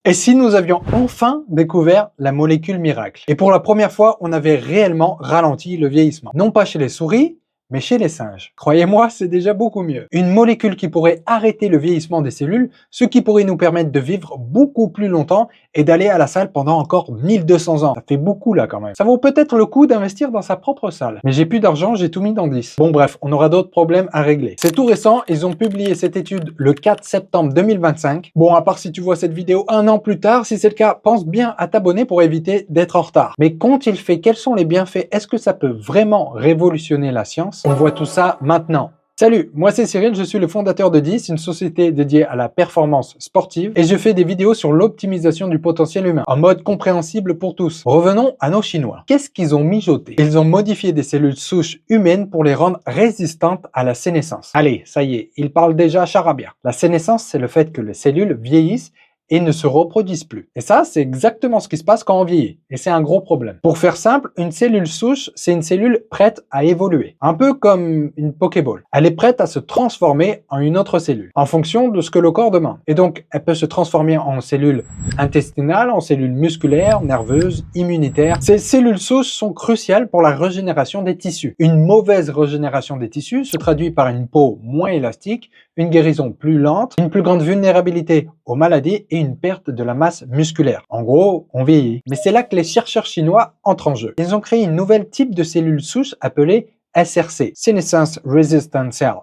Et si nous avions enfin découvert la molécule miracle? Et pour la première fois, on avait réellement ralenti le vieillissement. Non pas chez les souris, mais chez les singes. Croyez-moi, c'est déjà beaucoup mieux. Une molécule qui pourrait arrêter le vieillissement des cellules, ce qui pourrait nous permettre de vivre beaucoup plus longtemps et d'aller à la salle pendant encore 1200 ans. Ça fait beaucoup là quand même. Ça vaut peut-être le coup d'investir dans sa propre salle. Mais j'ai plus d'argent, j'ai tout mis dans 10. Bon bref, on aura d'autres problèmes à régler. C'est tout récent, ils ont publié cette étude le 4 septembre 2025. Bon, à part si tu vois cette vidéo un an plus tard, si c'est le cas, pense bien à t'abonner pour éviter d'être en retard. Mais qu'ont-ils fait? Quels sont les bienfaits? Est-ce que ça peut vraiment révolutionner la science? On voit tout ça maintenant. Salut, moi c'est Cyril, je suis le fondateur de 10, une société dédiée à la performance sportive et je fais des vidéos sur l'optimisation du potentiel humain en mode compréhensible pour tous. Revenons à nos Chinois. Qu'est-ce qu'ils ont mijoté? Ils ont modifié des cellules souches humaines pour les rendre résistantes à la sénescence. Allez, ça y est, ils parlent déjà charabia. La sénescence, c'est le fait que les cellules vieillissent et ne se reproduisent plus. Et ça, c'est exactement ce qui se passe quand on vieillit. Et c'est un gros problème. Pour faire simple, une cellule souche, c'est une cellule prête à évoluer. Un peu comme une Pokéball. Elle est prête à se transformer en une autre cellule, en fonction de ce que le corps demande. Et donc, elle peut se transformer en cellule intestinale, en cellule musculaire, nerveuse, immunitaire. Ces cellules souches sont cruciales pour la régénération des tissus. Une mauvaise régénération des tissus se traduit par une peau moins élastique, une guérison plus lente, une plus grande vulnérabilité aux maladies et une perte de la masse musculaire. En gros, on vieillit. Mais c'est là que les chercheurs chinois entrent en jeu. Ils ont créé une nouvelle type de cellule souche appelée SRC, Senescence Resistant Cell.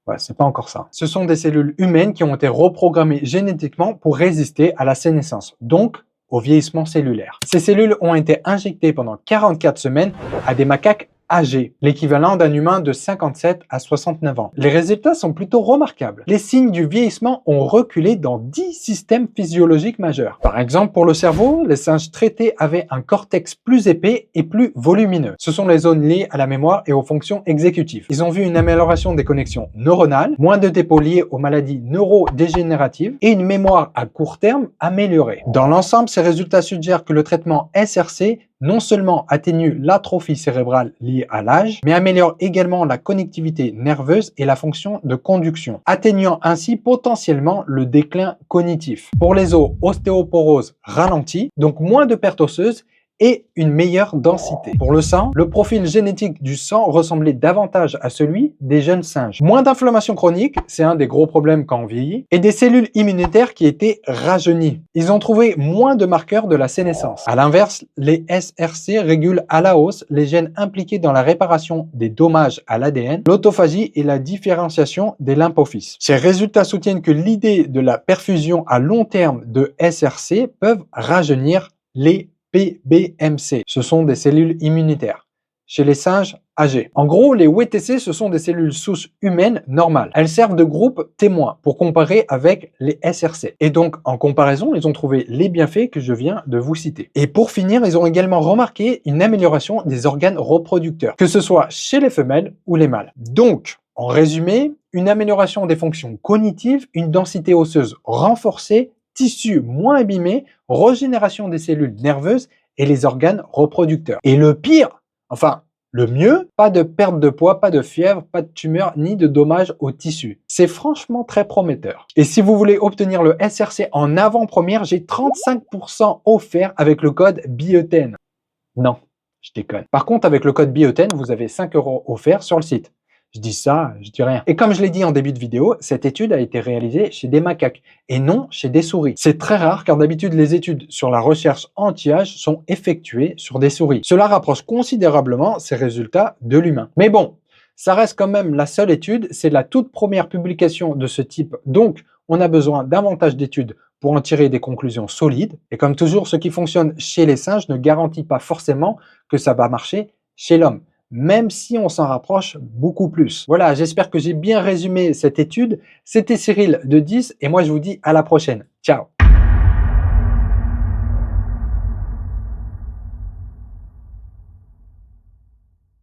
Ouais, c'est pas encore ça. Ce sont des cellules humaines qui ont été reprogrammées génétiquement pour résister à la sénescence, donc au vieillissement cellulaire. Ces cellules ont été injectées pendant 44 semaines à des macaques âgés, l'équivalent d'un humain de 57 à 69 ans. Les résultats sont plutôt remarquables. Les signes du vieillissement ont reculé dans 10 systèmes physiologiques majeurs. Par exemple, pour le cerveau, les singes traités avaient un cortex plus épais et plus volumineux. Ce sont les zones liées à la mémoire et aux fonctions exécutives. Ils ont vu une amélioration des connexions neuronales, moins de dépôts liés aux maladies neurodégénératives et une mémoire à court terme améliorée. Dans l'ensemble, ces résultats suggèrent que le traitement SRC non seulement atténue l'atrophie cérébrale liée à l'âge, mais améliore également la connectivité nerveuse et la fonction de conduction, atténuant ainsi potentiellement le déclin cognitif. Pour les os, ostéoporose ralentie, donc moins de pertes osseuses et une meilleure densité. Pour le sang, le profil génétique du sang ressemblait davantage à celui des jeunes singes. Moins d'inflammation chronique, c'est un des gros problèmes quand on vieillit, et des cellules immunitaires qui étaient rajeunies. Ils ont trouvé moins de marqueurs de la sénescence. À l'inverse, les SRC régulent à la hausse les gènes impliqués dans la réparation des dommages à l'ADN, l'autophagie et la différenciation des lymphocytes. Ces résultats soutiennent que l'idée de la perfusion à long terme de SRC peuvent rajeunir les PBMC, ce sont des cellules immunitaires, chez les singes âgés. En gros, les WTC, ce sont des cellules souches humaines normales. Elles servent de groupe témoin pour comparer avec les SRC. Et donc, en comparaison, ils ont trouvé les bienfaits que je viens de vous citer. Et pour finir, ils ont également remarqué une amélioration des organes reproducteurs, que ce soit chez les femelles ou les mâles. Donc, en résumé, une amélioration des fonctions cognitives, une densité osseuse renforcée, tissus moins abîmés, régénération des cellules nerveuses et les organes reproducteurs. Et le pire, enfin le mieux, pas de perte de poids, pas de fièvre, pas de tumeur, ni de dommages aux tissus. C'est franchement très prometteur. Et si vous voulez obtenir le SRC en avant-première, j'ai 35% offert avec le code BIOTEN. Non, je déconne. Par contre, avec le code BIOTEN, vous avez 5 € offerts sur le site. Je dis ça, je dis rien. Et comme je l'ai dit en début de vidéo, cette étude a été réalisée chez des macaques et non chez des souris. C'est très rare car d'habitude les études sur la recherche anti-âge sont effectuées sur des souris. Cela rapproche considérablement ces résultats de l'humain. Mais bon, ça reste quand même la seule étude, c'est la toute première publication de ce type, donc on a besoin davantage d'études pour en tirer des conclusions solides. Et comme toujours, ce qui fonctionne chez les singes ne garantit pas forcément que ça va marcher chez l'homme, même si on s'en rapproche beaucoup plus. Voilà, j'espère que j'ai bien résumé cette étude. C'était Cyril de 10 et moi je vous dis à la prochaine. Ciao!